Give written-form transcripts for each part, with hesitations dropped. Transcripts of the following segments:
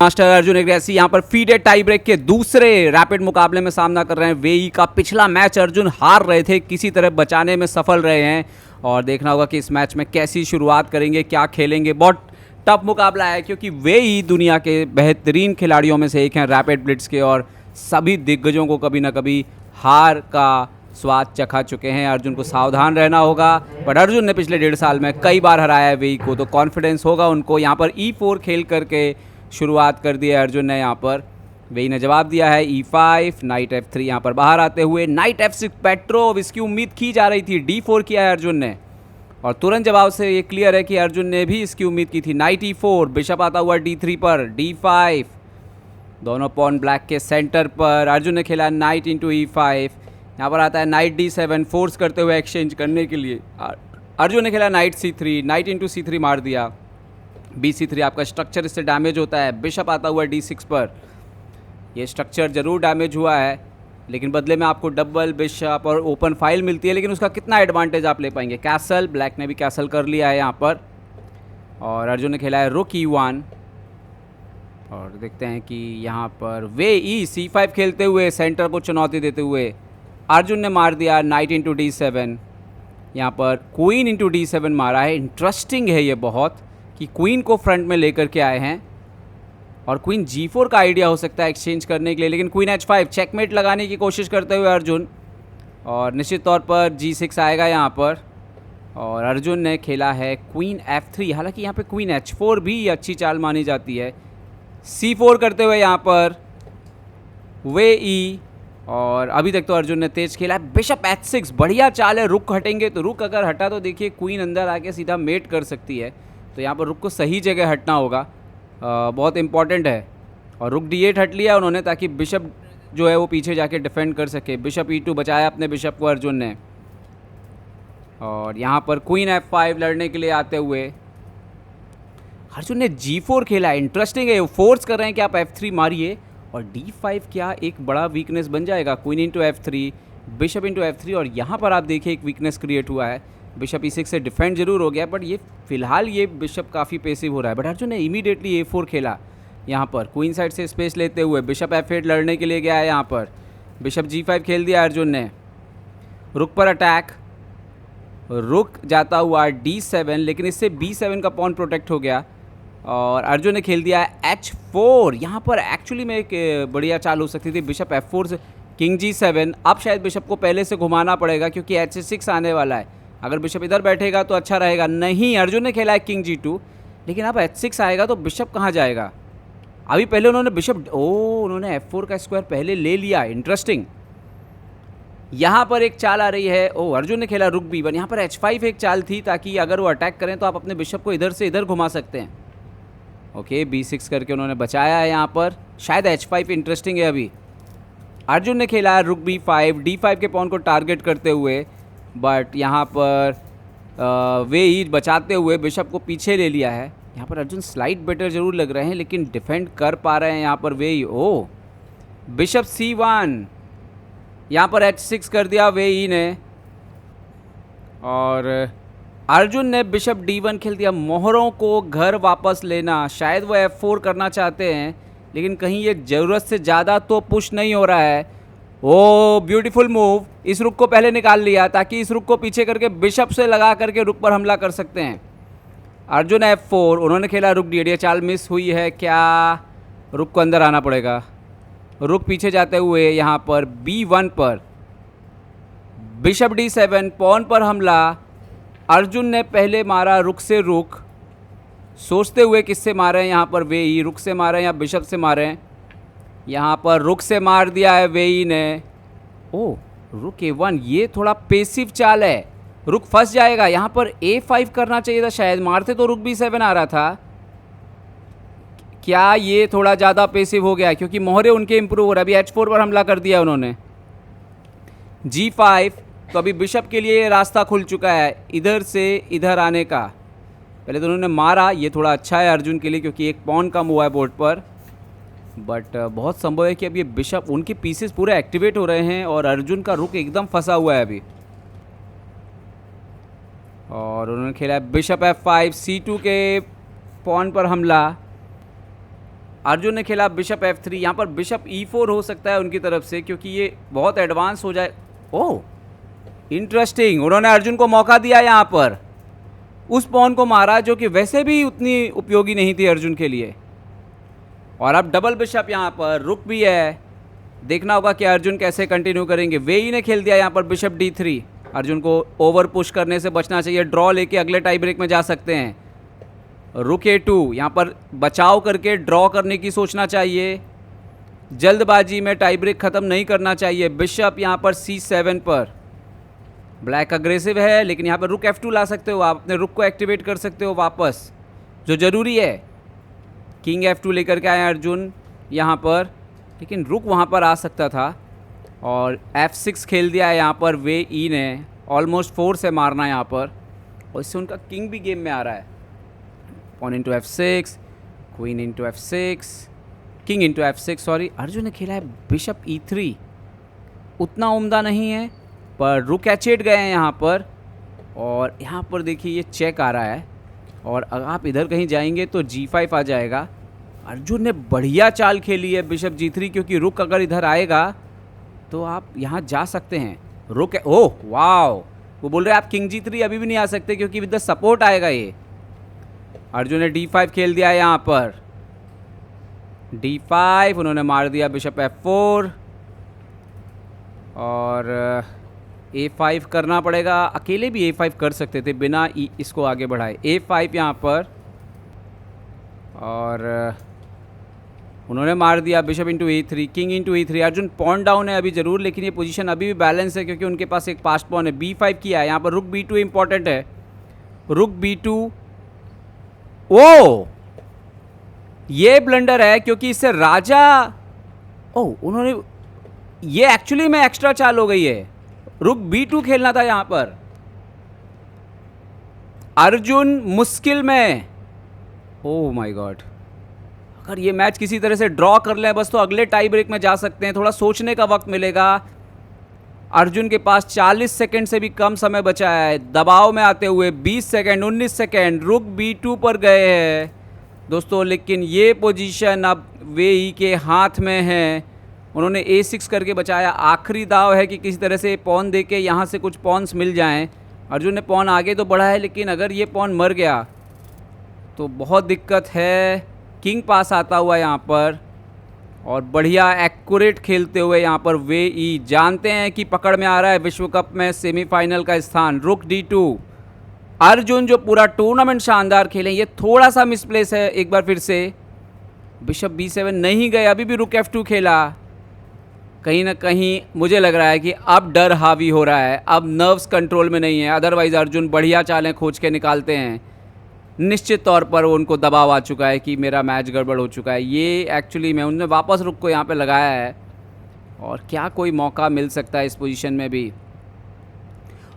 Master Arjun एग्रेसी यहाँ पर feeded tie break के दूसरे रैपिड मुकाबले में सामना कर रहे हैं। वेई का पिछला मैच अर्जुन हार रहे थे, किसी तरह बचाने में सफल रहे हैं और देखना होगा कि इस मैच में कैसी शुरुआत करेंगे, क्या खेलेंगे। बहुत टफ मुकाबला है क्योंकि वेई दुनिया के बेहतरीन खिलाड़ियों में से एक हैं रैपिड ब्लिट्स के, और सभी दिग्गजों को कभी ना कभी हार का स्वाद चखा चुके हैं। अर्जुन को सावधान रहना होगा, बट अर्जुन ने पिछले 1.5 साल में कई बार हराया है वेई को, तो कॉन्फिडेंस होगा उनको। यहाँ पर E4 खेल करके शुरुआत कर दी है अर्जुन ने। यहाँ पर वेई ने जवाब दिया है E5, नाइट F3 यहाँ पर बाहर आते हुए नाइट F6 पेट्रोव, इसकी उम्मीद की जा रही थी। D4 किया है अर्जुन ने और तुरंत जवाब से ये क्लियर है कि अर्जुन ने भी इसकी उम्मीद की थी। नाइट E4, बिशप आता हुआ D3 पर, D5, दोनों पॉन ब्लैक के सेंटर पर। अर्जुन ने खेला नाइट इंटू E5, यहाँ पर आता है नाइट D7 फोर्स करते हुए एक्सचेंज करने के लिए। अर्जुन ने खेला night C3, night into C3 मार दिया। BC3 आपका स्ट्रक्चर इससे डैमेज होता है। बिशप आता हुआ D6 पर, ये स्ट्रक्चर ज़रूर डैमेज हुआ है लेकिन बदले में आपको डबल बिशप और ओपन फाइल मिलती है, लेकिन उसका कितना एडवांटेज आप ले पाएंगे। कैसल, ब्लैक ने भी कैसल कर लिया है यहाँ पर और अर्जुन ने खेला है रुक E1 और देखते हैं कि यहाँ पर वेई C5 खेलते हुए सेंटर को चुनौती देते हुए अर्जुन ने मार दिया नाइट इंटू D7। यहाँ पर क्वीन इंटू D7 मारा है। इंटरेस्टिंग है ये बहुत कि क्वीन को फ्रंट में लेकर के आए हैं और क्वीन G4 का आइडिया हो सकता है एक्सचेंज करने के लिए, लेकिन क्वीन H5 चेकमेट लगाने की कोशिश करते हुए अर्जुन, और निश्चित तौर पर G6 आएगा यहाँ पर। और अर्जुन ने खेला है क्वीन F3, हालांकि यहाँ पे क्वीन H4 भी अच्छी चाल मानी जाती है। C4 करते हुए यहाँ पर वेई, और अभी तक तो अर्जुन ने तेज खेला है। बिशप H6 बढ़िया चाल है, रुक हटेंगे तो, रुक अगर हटा तो देखिए क्वीन अंदर आके सीधा मेट कर सकती है, तो यहाँ पर रुक को सही जगह हटना होगा, बहुत इंपॉर्टेंट है। और रुक D8 हट लिया उन्होंने ताकि बिशप जो है वो पीछे जाके डिफेंड कर सके। बिशप E2 बचाया अपने बिशप को अर्जुन ने, और यहाँ पर क्वीन F5 लड़ने के लिए आते हुए अर्जुन ने G4 खेला है। इंटरेस्टिंग है, वो फोर्स कर रहे हैं कि आप F3 मारिए, और D5 क्या एक बड़ा वीकनेस बन जाएगा। Queen into F3, bishop into F3, और यहाँ पर आप देखिए एक वीकनेस क्रिएट हुआ है। बिशप E6 से डिफेंड जरूर हो गया, बट ये फिलहाल ये बिशप काफ़ी पेसिव हो रहा है। बट अर्जुन ने इमीडिएटली A4 खेला यहाँ पर, क्वीन साइड से स्पेस लेते हुए। बिशप F8 लड़ने के लिए गया है यहाँ पर। बिशप G5 खेल दिया अर्जुन ने। रुक पर अटैक, रुक जाता हुआ D7, लेकिन इससे B7 का पॉन प्रोटेक्ट हो गया और अर्जुन ने खेल दिया है H4। यहाँ पर एक्चुअली में एक बढ़िया चाल हो सकती थी। बिशप F4 से किंग G7, अब शायद बिशप को पहले से घुमाना पड़ेगा क्योंकि H6 आने वाला है। अगर बिशप इधर बैठेगा तो अच्छा रहेगा। नहीं, अर्जुन ने खेला है किंग G2, लेकिन अब H6 आएगा तो बिशप कहाँ जाएगा। अभी पहले उन्होंने बिशप उन्होंने F4 का स्क्वायर पहले ले लिया। इंटरेस्टिंग, यहाँ पर एक चाल आ रही है। अर्जुन ने खेला रुक B1, यहाँ पर H5 एक चाल थी ताकि अगर वो अटैक करें तो आप अपने बिशप को इधर से इधर घुमा सकते हैं। ओके, B6 करके उन्होंने बचाया है यहाँ पर। शायद H5 इंटरेस्टिंग है। अभी अर्जुन ने खेला है रुक B5, D5 के पॉन को टारगेट करते हुए, बट यहाँ पर वेई बचाते हुए बिशप को पीछे ले लिया है। यहाँ पर अर्जुन स्लाइड बेटर जरूर लग रहे हैं लेकिन डिफेंड कर पा रहे हैं यहाँ पर वेई। बिशप C1, यहाँ पर H6 कर दिया वेई ने, और अर्जुन ने बिशप D1 खेल दिया। मोहरों को घर वापस लेना, शायद वो F4 करना चाहते हैं लेकिन कहीं ये ज़रूरत से ज़्यादा तो पुश नहीं हो रहा है। ब्यूटीफुल मूव, इस रुक को पहले निकाल लिया ताकि इस रुक को पीछे करके बिशप से लगा करके रुक पर हमला कर सकते हैं। अर्जुन F4, उन्होंने खेला रुक D8, चाल मिस हुई है क्या। रुक को अंदर आना पड़ेगा। रुक पीछे जाते हुए यहाँ पर B1 पर, बिशप D7, पॉन पर हमला। अर्जुन ने पहले मारा रुक से रुक, सोचते हुए किससे मारे हैं यहाँ पर वेई, रुक से मारे हैं या बिशप से मारे हैं। यहाँ पर रुक से मार दिया है वेई ने। रुक A1, ये थोड़ा पेसिव चाल है, रुक फंस जाएगा। यहाँ पर A5 करना चाहिए था शायद, मारते तो रुक B7 आ रहा था। क्या ये थोड़ा ज़्यादा पेसिव हो गया क्योंकि मोहरे उनके इंप्रूव हो रहा है। अभी H4 पर हमला कर दिया उन्होंने। G5, तो अभी बिशप के लिए रास्ता खुल चुका है इधर से इधर आने का। पहले तो उन्होंने मारा, ये थोड़ा अच्छा है अर्जुन के लिए क्योंकि एक पॉन कम हुआ है बोर्ड पर, बट बहुत संभव है कि अब ये बिशप, उनके पीसेस पूरे एक्टिवेट हो रहे हैं और अर्जुन का रुक एकदम फंसा हुआ है अभी। और उन्होंने खेला है बिशप F5, C2 के पॉन पर हमला। अर्जुन ने खेला बिशप F3। यहाँ पर बिशप E4 हो सकता है उनकी तरफ से, क्योंकि ये बहुत एडवांस हो जाए। ओह इंटरेस्टिंग, उन्होंने अर्जुन को मौका दिया यहाँ पर, उस पॉन को मारा जो कि वैसे भी उतनी उपयोगी नहीं थी अर्जुन के लिए। और अब डबल बिशप यहाँ पर, रुक भी है। देखना होगा कि अर्जुन कैसे कंटिन्यू करेंगे। वेई ने खेल दिया यहाँ पर बिशप D3। अर्जुन को ओवर पुश करने से बचना चाहिए, ड्रॉ लेके अगले टाई ब्रेक में जा सकते हैं। रुक A2, यहाँ पर बचाव करके ड्रॉ करने की सोचना चाहिए, जल्दबाजी में टाई ब्रेक ख़त्म नहीं करना चाहिए। बिशप यहाँ पर C7 पर, ब्लैक अग्रेसिव है लेकिन यहाँ पर रुक F2 ला सकते हो, आप अपने रुक को एक्टिवेट कर सकते हो वापस, जो ज़रूरी है। किंग F2 लेकर के आए अर्जुन यहाँ पर, लेकिन रुक वहाँ पर आ सकता था। और F6 खेल दिया है यहाँ पर वे ई ने, ऑलमोस्ट 4 से मारना है यहाँ पर, और इससे उनका किंग भी गेम में आ रहा है। Pawn into F6, queen into F6, king into F6 sorry. Arjun ने खेला है बिशप E3, उतना उम्दा नहीं है पर रुक H8 गए हैं यहाँ पर। और यहाँ पर देखिए ये चेक आ रहा है, और अगर आप इधर कहीं जाएंगे तो G5 आ जाएगा। अर्जुन ने बढ़िया चाल खेली है बिशप G3, क्योंकि रुक अगर इधर आएगा तो आप यहाँ जा सकते हैं। रुक ओह वाओ, वो बोल रहे हैं आप किंग G3 अभी भी नहीं आ सकते क्योंकि विद द सपोर्ट आएगा ये। अर्जुन ने D5 खेल दिया है यहाँ पर, D5 उन्होंने मार दिया बिशप F4, और A5 करना पड़ेगा। अकेले भी A5 कर सकते थे बिना इसको आगे बढ़ाए। A5 यहाँ पर, और उन्होंने मार दिया bishop into A3, king into E3। Arjun pawn down है अभी ज़रूर, लेकिन ये पोजीशन अभी भी बैलेंस है क्योंकि उनके पास एक पास्ट पॉन है। B5 किया है यहाँ पर, रुक B2 इंपॉर्टेंट है, रुक B2। ओ ये ब्लंडर है क्योंकि इससे राजा, ओह उन्होंने, ये एक्चुअली में एक्स्ट्रा चाल हो गई है। रुक B2 खेलना था यहां पर। अर्जुन मुश्किल में, ओह माय गॉड, अगर ये मैच किसी तरह से ड्रॉ कर लें बस तो अगले टाई ब्रेक में जा सकते हैं। थोड़ा सोचने का वक्त मिलेगा। अर्जुन के पास 40 सेकंड से भी कम समय बचा है, दबाव में आते हुए 20 सेकंड, 19 सेकंड, रुक B2 पर गए हैं दोस्तों। लेकिन ये पोजीशन अब वेई के हाथ में है, उन्होंने A6 करके बचाया। आखिरी दाव है कि किसी तरह से पॉन दे के यहाँ से कुछ पॉन्स मिल जाएं। अर्जुन ने पॉन आगे तो बढ़ा है, लेकिन अगर ये पॉन मर गया तो बहुत दिक्कत है। किंग पास आता हुआ यहाँ पर, और बढ़िया एक्यूरेट खेलते हुए यहाँ पर वे ई जानते हैं कि पकड़ में आ रहा है विश्व कप में सेमीफाइनल का स्थान। रुक D2। अर्जुन जो पूरा टूर्नामेंट शानदार खेले, ये थोड़ा सा मिसप्लेस है। एक बार फिर से बिशप B7 नहीं गए, अभी भी रुक F2 खेला। कहीं ना कहीं मुझे लग रहा है कि अब डर हावी हो रहा है, अब नर्व्स कंट्रोल में नहीं है। अदरवाइज़ अर्जुन बढ़िया चालें खोज के निकालते हैं। निश्चित तौर पर उनको दबाव आ चुका है कि मेरा मैच गड़बड़ हो चुका है। ये एक्चुअली में उन्होंने वापस रुक को यहाँ पे लगाया है, और क्या कोई मौका मिल सकता है इस पोजीशन में भी।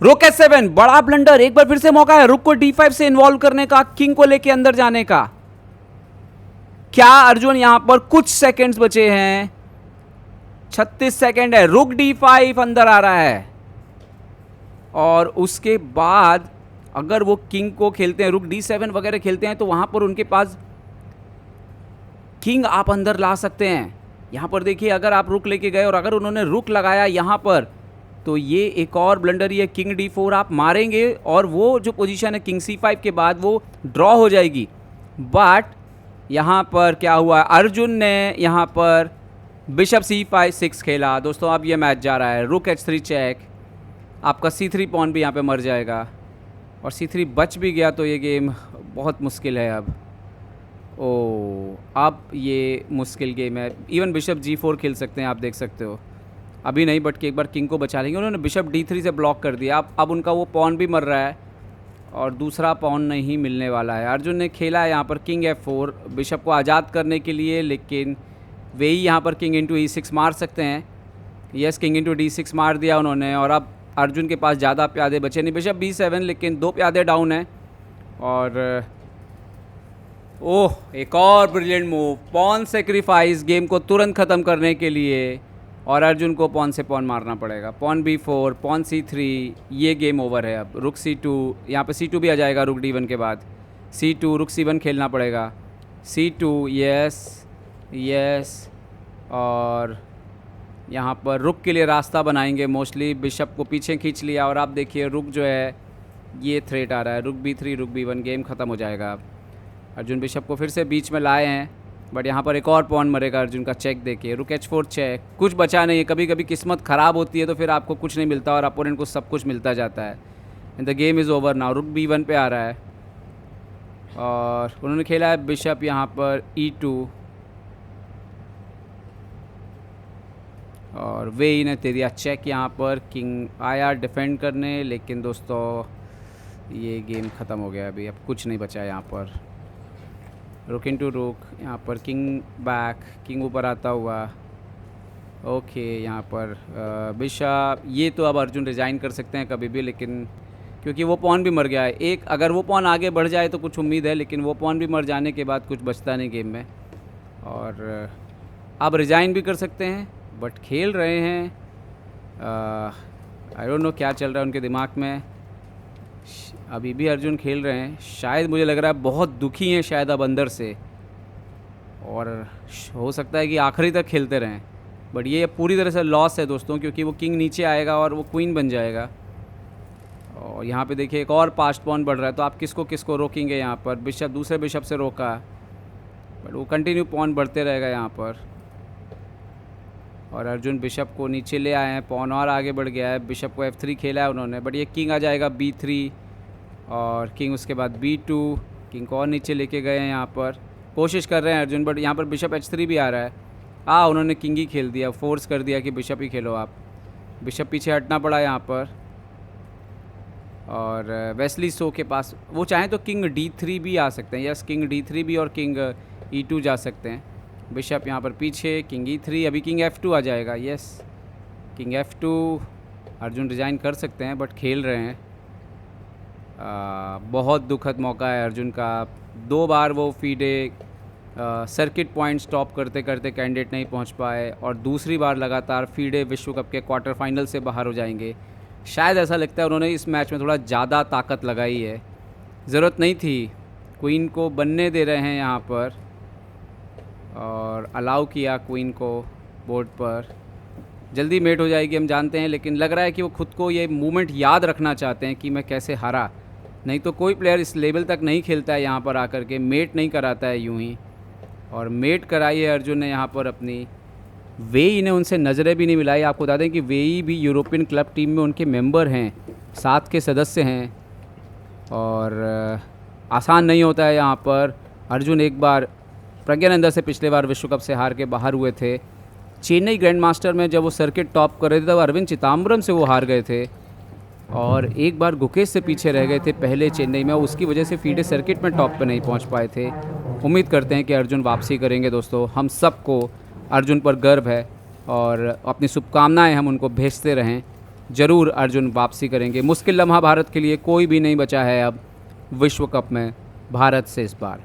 रुक H7, बड़ा ब्लंडर। एक बार फिर से मौका है रुक को D5 से इन्वॉल्व करने का, किंग को लेके अंदर जाने का। क्या अर्जुन यहाँ पर, कुछ सेकेंड्स बचे हैं, 36 सेकेंड है। रुक D5 अंदर आ रहा है, और उसके बाद अगर वो किंग को खेलते हैं, रुक D7 वगैरह खेलते हैं, तो वहां पर उनके पास किंग आप अंदर ला सकते हैं। यहां पर देखिए अगर आप रुक लेके गए और अगर उन्होंने रुक लगाया यहां पर, तो ये एक और ब्लंडर ही है। किंग D4 आप मारेंगे और वो जो पोजीशन है किंग C5 के बाद वो ड्रॉ हो जाएगी। बट यहाँ पर क्या हुआ, अर्जुन ने यहाँ पर बिशप C5 खेला दोस्तों। अब ये मैच जा रहा है रुक H3 चेक, आपका C3 पॉन भी यहाँ पे मर जाएगा, और C3 बच भी गया तो ये गेम बहुत मुश्किल है अब। अब ये मुश्किल गेम है। इवन बिशप G4 खेल सकते हैं, आप देख सकते हो। अभी नहीं, बट कि एक बार किंग को बचा लेंगे। उन्होंने बिशप D3 से ब्लॉक कर दिया। अब उनका वो पॉन भी मर रहा है, और दूसरा पॉन नहीं मिलने वाला है। अर्जुन ने खेला है यहाँ पर किंग F4 बिशप को आज़ाद करने के लिए, लेकिन वे ही यहाँ पर किंग इंटू E6 मार सकते हैं। यस, किंग इंटू D6 मार दिया उन्होंने, और अब अर्जुन के पास ज़्यादा प्यादे बचे नहीं। बिशप B7, लेकिन 2 प्यादे डाउन हैं। और ओह, एक और brilliant move, pawn sacrifice game को तुरंत ख़त्म करने के लिए, और अर्जुन को पॉन से पॉन मारना पड़ेगा। पॉन B4, पॉन C3, ये गेम ओवर है अब। रुक C2, यहाँ पे C2 भी आ जाएगा रुक D1 के बाद। C2, रुक C1 खेलना पड़ेगा। C2, यस, यस, और यहाँ पर रुक के लिए रास्ता बनाएंगे मोस्टली। बिशप को पीछे खींच लिया और आप देखिए रुक जो है ये थ्रेट आ रहा है, रुक B3 रुक B1, गेम ख़त्म हो जाएगा। अर्जुन बिशप को फिर से बीच में लाए हैं, बट यहाँ पर एक और पॉन मरेगा अर्जुन का। चेक देखिए, रुक H4 चेक, कुछ बचा नहीं है। कभी कभी किस्मत ख़राब होती है तो फिर आपको कुछ नहीं मिलता और अपोनेंट को सब कुछ मिलता जाता है। And the game is over now. रुक B1 पे आ रहा है और उन्होंने खेला है बिशप यहाँ पर E2 और वेई ने दे दिया चेक। यहाँ पर किंग आया डिफेंड करने, लेकिन दोस्तों ये गेम ख़त्म हो गया। अभी अब कुछ नहीं बचा यहाँ पर। रुक इनटू रुक, यहाँ पर किंग बैक, किंग ऊपर आता हुआ। ओके, यहाँ पर बिशप। ये तो अब अर्जुन रिजाइन कर सकते हैं कभी भी, लेकिन क्योंकि वो पॉन भी मर गया है एक, अगर वो पॉन आगे बढ़ जाए तो कुछ उम्मीद है, लेकिन वो पॉन भी मर जाने के बाद कुछ बचता नहीं गेम में। और अब रिजाइन भी कर सकते हैं, बट खेल रहे हैं। आई डोंट नो क्या चल रहा है उनके दिमाग में। अभी भी अर्जुन खेल रहे हैं, शायद मुझे लग रहा है बहुत दुखी हैं शायद अब अंदर से, और हो सकता है कि आखिरी तक खेलते रहें। बट ये पूरी तरह से लॉस है दोस्तों, क्योंकि वो किंग नीचे आएगा और वो क्वीन बन जाएगा। और यहाँ पे देखिए एक और पास्ट पॉन बढ़ रहा है, तो आप किसको किसको रोकेंगे यहाँ पर। बिशप दूसरे बिशप से रोका, बट वो कंटिन्यू पॉन बढ़ते रहेगा यहाँ पर। और अर्जुन बिशप को नीचे ले आए हैं, पॉन और आगे बढ़ गया है। बिशप को F3 खेला है उन्होंने, बट ये किंग आ जाएगा B3 और किंग उसके बाद B2। किंग को और नीचे लेके गए हैं यहाँ पर, कोशिश कर रहे हैं अर्जुन, बट यहाँ पर बिशप H3 भी आ रहा है। उन्होंने किंग ही खेल दिया, फोर्स कर दिया कि बिशप ही खेलो आप। बिशप पीछे हटना पड़ा यहाँ पर। और वेस्ली सो के पास, वो चाहें तो किंग D3 भी आ सकते हैं। यस, किंग D3 भी और किंग E2 जा सकते हैं। बिशप यहाँ पर पीछे, किंग E3, अभी किंग F2 आ जाएगा। Yes, king F2। Arjun resign कर सकते हैं, बट खेल रहे हैं। बहुत दुखद मौका है अर्जुन का। 2 बार वो फीडे सर्किट पॉइंट स्टॉप करते करते कैंडिडेट नहीं पहुंच पाए, और दूसरी बार लगातार फीडे विश्व कप के क्वार्टर फाइनल से बाहर हो जाएंगे। शायद ऐसा लगता है उन्होंने इस मैच में थोड़ा ज़्यादा ताकत लगाई है, ज़रूरत नहीं थी। क्वीन को बनने दे रहे हैं यहाँ पर, और अलाउ किया क्वीन को बोर्ड पर। जल्दी मेट हो जाएगी हम जानते हैं, लेकिन लग रहा है कि वो खुद को ये मूवमेंट याद रखना चाहते हैं कि मैं कैसे हारा। नहीं तो कोई प्लेयर इस लेवल तक नहीं खेलता है यहाँ पर आकर के, मेट नहीं कराता है यूं ही। और मेट कराई है अर्जुन ने यहाँ पर अपनी। वेई ने उनसे नज़रें भी नहीं मिलाई। आपको बता दें कि वेई भी यूरोपियन क्लब टीम में उनके मेंबर हैं, 7 के सदस्य हैं, और आसान नहीं होता है यहाँ पर। अर्जुन एक बार प्रज्ञानंदा से पिछले बार विश्व कप से हार के बाहर हुए थे। चेन्नई ग्रैंड मास्टर में जब वो सर्किट टॉप कर रहे थे तब अरविंद चिदम्बरम से वो हार गए थे, और एक बार गुकेश से पीछे रह गए थे पहले चेन्नई में, उसकी वजह से फीडे सर्किट में टॉप पे नहीं पहुंच पाए थे। उम्मीद करते हैं कि अर्जुन वापसी करेंगे दोस्तों। हम सबको अर्जुन पर गर्व है और अपनी शुभकामनाएं हम उनको भेजते रहें। ज़रूर अर्जुन वापसी करेंगे। मुश्किल लम्हा भारत के लिए कोई भी नहीं बचा है अब विश्व कप में भारत से इस बार।